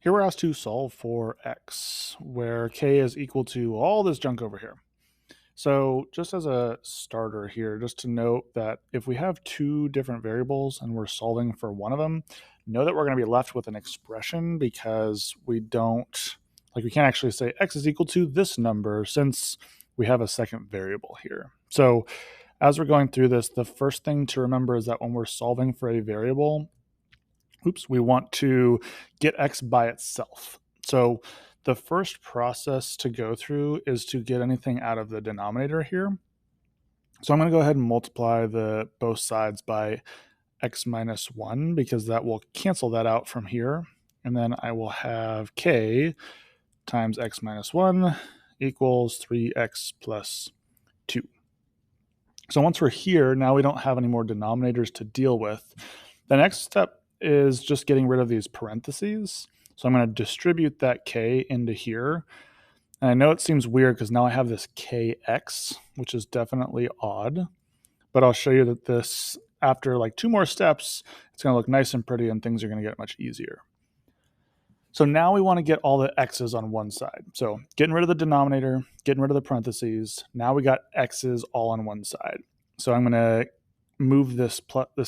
Here we're asked to solve for x, where k is equal to all this junk over here. So just as a starter here, just to note that if we have two different variables and we're solving for one of them, know that we're going to be left with an expression because we can't actually say x is equal to this number since we have a second variable here. So as we're going through this, the first thing to remember is that when we're solving for a variable, we want to get x by itself. So the first process to go through is to get anything out of the denominator here. So I'm going to go ahead and multiply both sides by x minus 1 because that will cancel that out from here. And then I will have k times x minus 1 equals 3x plus 2. So once we're here, now we don't have any more denominators to deal with. The next step is just getting rid of these parentheses. So I'm going to distribute that k into here. And I know it seems weird because now I have this kx, which is definitely odd. But I'll show you that this, after like 2 more steps, it's going to look nice and pretty and things are going to get much easier. So now we want to get all the x's on one side. So getting rid of the denominator, getting rid of the parentheses. Now we got x's all on one side. So I'm going to move this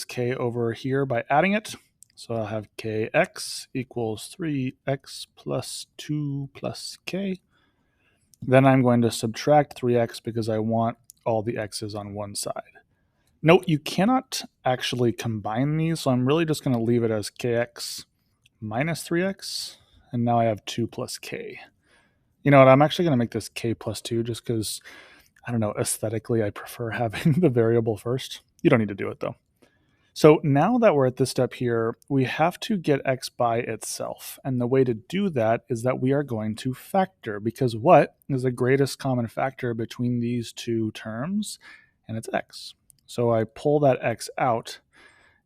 k over here by adding it. So I'll have kx equals 3x plus 2 plus k. Then I'm going to subtract 3x because I want all the x's on one side. Note, you cannot actually combine these, so I'm really just going to leave it as kx minus 3x, and now I have 2 plus k. You know what, I'm actually going to make this k plus 2 just because, I don't know, aesthetically I prefer having the variable first. You don't need to do it though. So now that we're at this step here, we have to get x by itself. And the way to do that is that we are going to factor, because what is the greatest common factor between these two terms? And it's x. So I pull that x out,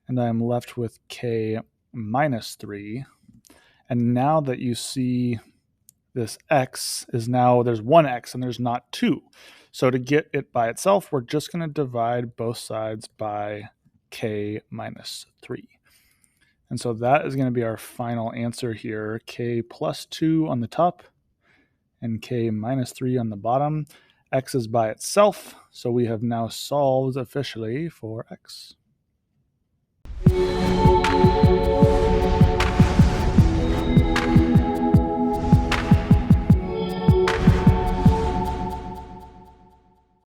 and I'm left with k minus 3. And now that you see this x is now, there's one x and there's not 2. So to get it by itself, we're just going to divide both sides by k minus 3. And so that is going to be our final answer here, k plus 2 on the top and k minus 3 on the bottom. X is by itself, so we have now solved officially for x.